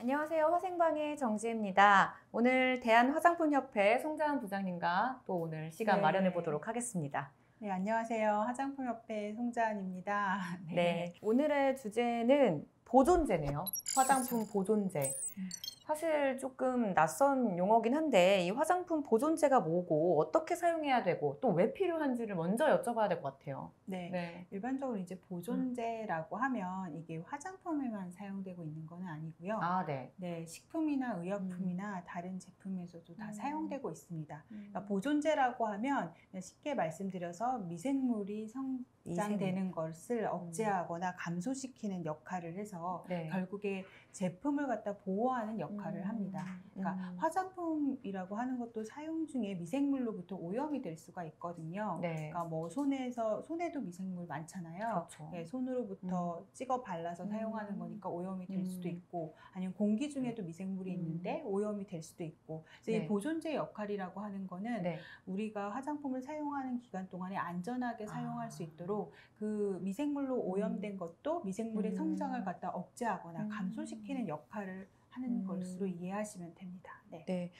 안녕하세요. 화생방의 정지혜입니다. 오늘 대한화장품협회 송자은 부장님과 또 오늘 시간 마련해 네. 보도록 하겠습니다. 네, 안녕하세요. 화장품협회 송자은입니다. 네, 오늘의 주제는 보존제네요. 화장품 그렇죠. 보존제. 음. 사실 조금 낯선 용어긴 한데 이 화장품 보존제가 뭐고 어떻게 사용해야 되고 또 왜 필요한지를 먼저 여쭤봐야 될 것 같아요. 네, 네. 일반적으로 이제 보존제라고 하면 이게 화장품에만 사용되고 있는 건 아니고요. 아, 네. 네, 식품이나 의약품이나 다른 제품에서도 다 음. 사용되고 있습니다. 그러니까 보존제라고 하면 그냥 쉽게 말씀드려서 미생물이 성장되는 것을 억제하거나 감소시키는 역할을 해서 네. 결국에 제품을 갖다 보호하는 역할을 합니다. 그러니까 화장품이라고 하는 것도 사용 중에 미생물로부터 오염이 될 수가 있거든요. 네. 그러니까 뭐 손에도 미생물 많잖아요. 그렇죠. 네, 손으로부터 찍어 발라서 사용하는 거니까 오염이 될 수도 있고, 아니면 공기 중에도 미생물이 있는데 오염이 될 수도 있고. 그래서 이 네. 보존제 역할이라고 하는 거는 네. 우리가 화장품을 사용하는 기간 동안에 안전하게 사용할 수 있도록 그 미생물로 오염된 것도 미생물의 성장을 갖다 억제하거나 감소시키는 역할을 하는 것으로 이해하시면 됩니다. 네. 네,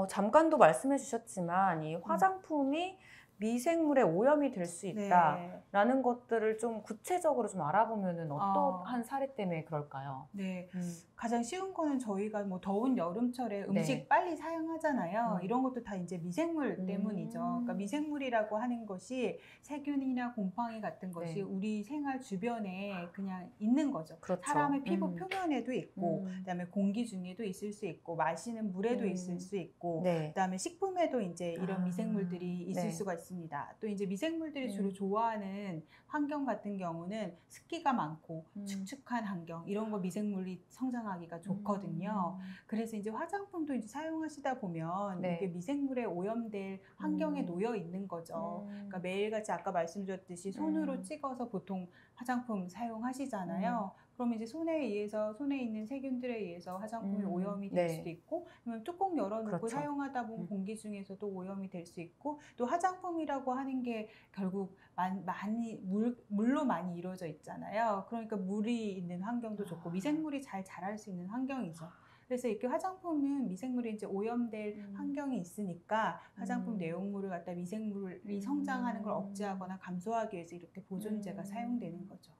잠깐도 말씀해 주셨지만 이 화장품이 미생물의 오염이 될 수 네. 있다라는 것들을 좀 구체적으로 좀 알아보면은 어떠한 사례 때문에 그럴까요? 네. 가장 쉬운 거는 저희가 뭐 더운 여름철에 음식 네. 빨리 사용하잖아요. 이런 것도 다 이제 미생물 때문이죠. 그러니까 음. 미생물이라고 하는 것이 세균이나 곰팡이 같은 것이 네. 우리 생활 주변에 그냥 있는 거죠. 그렇죠. 사람의 피부 표면에도 있고, 그다음에 공기 중에도 있을 수 있고, 마시는 물에도 있을 수 있고, 네. 그다음에 식품에도 이제 이런 미생물들이 있을 네. 수가 있습니다. 또 이제 미생물들이 주로 좋아하는 환경 같은 경우는 습기가 많고 축축한 환경, 이런 거 미생물이 성장하기가 좋거든요. 그래서 이제 화장품도 이제 사용하시다 보면 네. 이게 미생물에 오염될 환경에 놓여 있는 거죠. 그러니까 매일같이 아까 말씀드렸듯이 손으로 찍어서 보통 화장품 사용하시잖아요. 그러면 이제 손에 있는 세균들에 의해서 화장품이 오염이 될 네. 수도 있고, 그러면 뚜껑 열어놓고 그렇죠. 사용하다 보면 공기 중에서도 오염이 될 수 있고, 또 화장품이라고 하는 게 결국 물로 많이 이루어져 있잖아요. 그러니까 물이 있는 환경도 좋고 미생물이 잘 자랄 수 있는 환경이죠. 그래서 이렇게 화장품은 미생물이 이제 오염될 환경이 있으니까 화장품 내용물을 갖다 미생물이 성장하는 걸 억제하거나 감소하기 위해서 이렇게 보존제가 사용되는 거죠.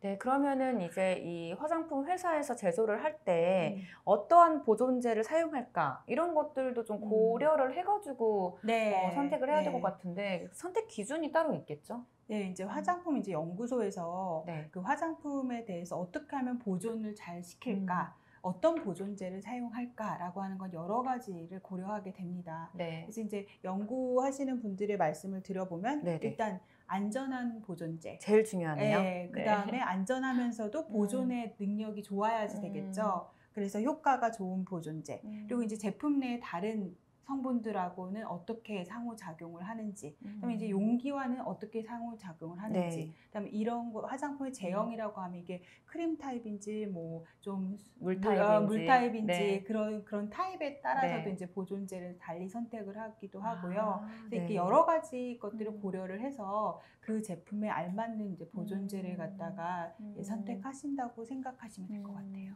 네, 그러면은 이제 이 화장품 회사에서 제조를 할 때 어떠한 보존제를 사용할까 이런 것들도 좀 고려를 해가지고 네. 선택을 해야 될 것 같은데 선택 기준이 따로 있겠죠? 네, 이제 화장품 이제 연구소에서 네. 그 화장품에 대해서 어떻게 하면 보존을 잘 시킬까, 어떤 보존제를 사용할까라고 하는 건 여러 가지를 고려하게 됩니다. 네. 그래서 이제 연구하시는 분들의 말씀을 들어보면 네네. 일단 안전한 보존제. 제일 중요하네요. 네, 그 다음에 안전하면서도 보존의 능력이 좋아야지 되겠죠. 그래서 효과가 좋은 보존제. 그리고 이제 제품 내에 다른 성분들하고는 어떻게 상호작용을 하는지, 그다음에 이제 용기와는 어떻게 상호작용을 하는지, 네. 그다음에 이런 거 화장품의 제형이라고 하면 이게 크림 타입인지 뭐 좀 물 물 타입인지 네. 그런 타입에 따라서도 네. 이제 보존제를 달리 선택을 하기도 하고요. 그래서 네. 이렇게 여러 가지 것들을 고려를 해서 그 제품에 알맞는 이제 보존제를 갖다가 선택하신다고 생각하시면 될 것 같아요.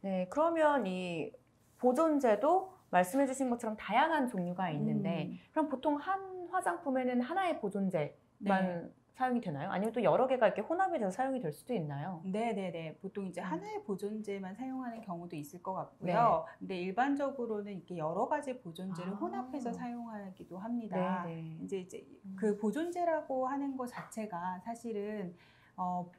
네, 그러면 이 보존제도 말씀해 주신 것처럼 다양한 종류가 있는데 그럼 보통 한 화장품에는 하나의 보존제만 사용이 되나요? 아니면 또 여러 개가 이렇게 혼합이 돼서 사용이 될 수도 있나요? 네네네. 보통 이제 하나의 보존제만 사용하는 경우도 있을 것 같고요. 근데 일반적으로는 이렇게 여러 가지 보존제를 혼합해서 사용하기도 합니다. 네네. 이제 그 보존제라고 하는 것 자체가 사실은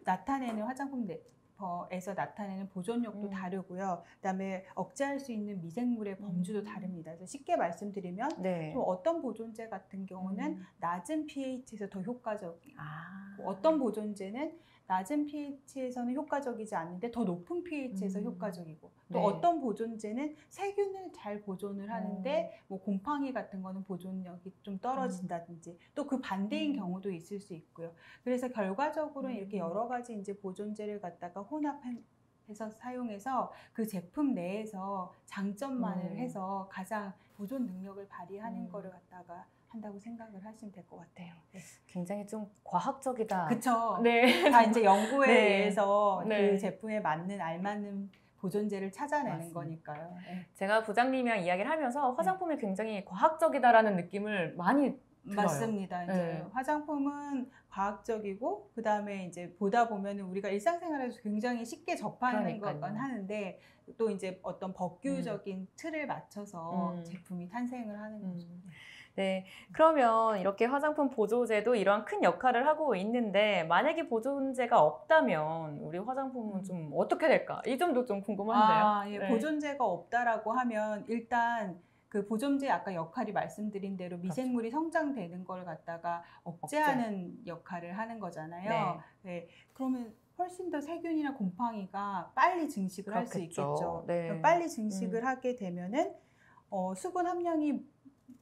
나타내는 화장품에서 나타내는 보존력도 다르고요. 그다음에 억제할 수 있는 미생물의 범주도 다릅니다. 그래서 쉽게 말씀드리면 네. 좀 어떤 보존제 같은 경우는 낮은 pH에서 더 효과적이고 아. 어떤 보존제는 낮은 pH에서는 효과적이지 않는데 더 높은 pH에서 효과적이고, 또 네. 어떤 보존제는 세균을 잘 보존을 하는데 뭐 곰팡이 같은 거는 보존력이 좀 떨어진다든지 또 그 반대인 경우도 있을 수 있고요. 그래서 결과적으로는 이렇게 여러 가지 이제 보존제를 갖다가 혼합해서 사용해서 그 제품 내에서 장점만을 해서 가장 보존 능력을 발휘하는 거를 갖다가 한다고 생각을 하시면 될 것 같아요. 네. 굉장히 좀 과학적이다. 그쵸. 네. 다 이제 연구에 네. 의해서 네. 그 제품에 알맞는 보존제를 찾아내는 맞습니다. 거니까요. 네. 제가 부장님이랑 이야기를 하면서 화장품이 굉장히 과학적이다라는 느낌을 많이 들어요. 맞습니다. 이제 네. 화장품은 과학적이고 그다음에 이제 보다 보면은 우리가 일상생활에서 굉장히 쉽게 접하는 그러니까요. 것건 하는데 또 이제 어떤 법규적인 틀을 맞춰서 제품이 탄생을 하는 거죠. 네, 그러면 이렇게 화장품 보조제도 이러한 큰 역할을 하고 있는데 만약에 보존제가 없다면 우리 화장품은 좀 어떻게 될까? 이 점도 좀 궁금한데요. 아, 예, 네. 보존제가 없다라고 하면 일단 그 보존제 아까 역할이 말씀드린 대로 미생물이 성장되는 걸 갖다가 억제하는 역할을 하는 거잖아요. 네. 그러면 훨씬 더 세균이나 곰팡이가 빨리 증식을 할 수 그렇겠죠. 있겠죠. 네. 빨리 증식을 하게 되면은 수분 함량이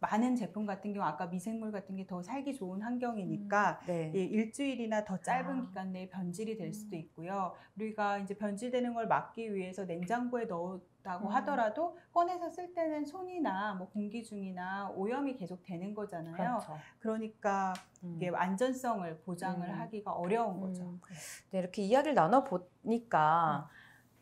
많은 제품 같은 경우 아까 미생물 같은 게 더 살기 좋은 환경이니까 네. 예, 일주일이나 더 짧은 아. 기간 내에 변질이 될 수도 있고요. 우리가 이제 변질되는 걸 막기 위해서 냉장고에 넣었다고 하더라도 꺼내서 쓸 때는 손이나 뭐 공기 중이나 오염이 계속 되는 거잖아요. 그렇죠. 그러니까 이게 안전성을 보장을 하기가 어려운 거죠. 네, 이렇게 이야기를 나눠보니까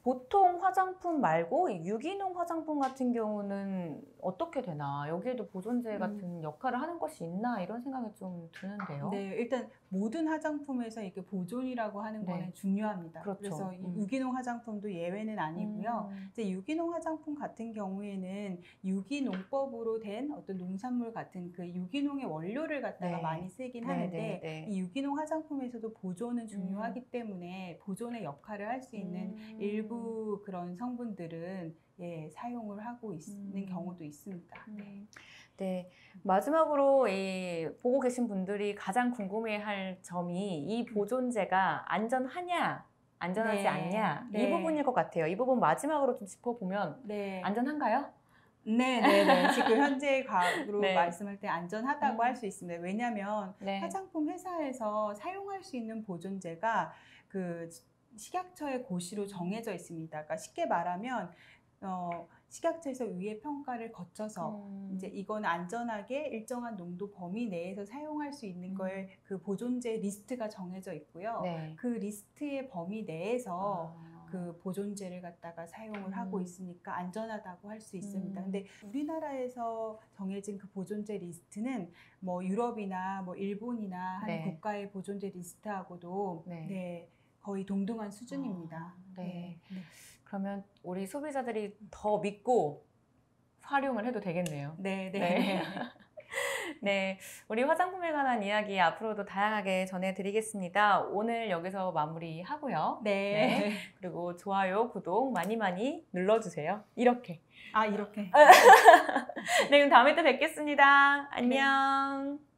보통 화장품 말고 이 유기농 화장품 같은 경우는 어떻게 되나? 여기에도 보존제 같은 역할을 하는 것이 있나? 이런 생각이 좀 드는데요. 네, 일단 모든 화장품에서 이게 보존이라고 하는 네. 거는 중요합니다. 그렇죠. 그래서 이 유기농 화장품도 예외는 아니고요. 이제 유기농 화장품 같은 경우에는 유기농법으로 된 어떤 농산물 같은 그 유기농의 원료를 갖다가 네. 많이 쓰긴 네, 하는데 네, 네. 이 유기농 화장품에서도 보존은 중요하기 때문에 보존의 역할을 할 수 있는 일부 그런 성분들은 예, 사용을 하고 있는 경우도 있습니다. 네. 네, 마지막으로 이 보고 계신 분들이 가장 궁금해할 점이 이 보존제가 안전하냐, 안전하지 네. 않냐 이 네. 부분일 것 같아요. 이 부분 마지막으로 좀 짚어보면 네. 안전한가요? 네네네. 지금 현재의 과학으로 네. 말씀할 때 안전하다고 할 수 있습니다. 왜냐하면 네. 화장품 회사에서 사용할 수 있는 보존제가 그 식약처의 고시로 정해져 있습니다. 그러니까 쉽게 말하면 식약처에서 위의 평가를 거쳐서 이제 이건 안전하게 일정한 농도 범위 내에서 사용할 수 있는 거에 그 보존제 리스트가 정해져 있고요. 네. 그 리스트의 범위 내에서 그 보존제를 갖다가 사용을 하고 있으니까 안전하다고 할 수 있습니다. 근데 우리나라에서 정해진 그 보존제 리스트는 뭐 유럽이나 뭐 일본이나 하는 네. 국가의 보존제 리스트하고도 네. 네, 거의 동등한 수준입니다. 네. 그러면 우리 소비자들이 더 믿고 활용을 해도 되겠네요. 네, 네. 네. 네, 우리 화장품에 관한 이야기 앞으로도 다양하게 전해드리겠습니다. 오늘 여기서 마무리하고요. 네. 그리고 좋아요, 구독 많이 많이 눌러주세요. 이렇게. 아, 이렇게. 네, 그럼 다음에 또 뵙겠습니다. 안녕.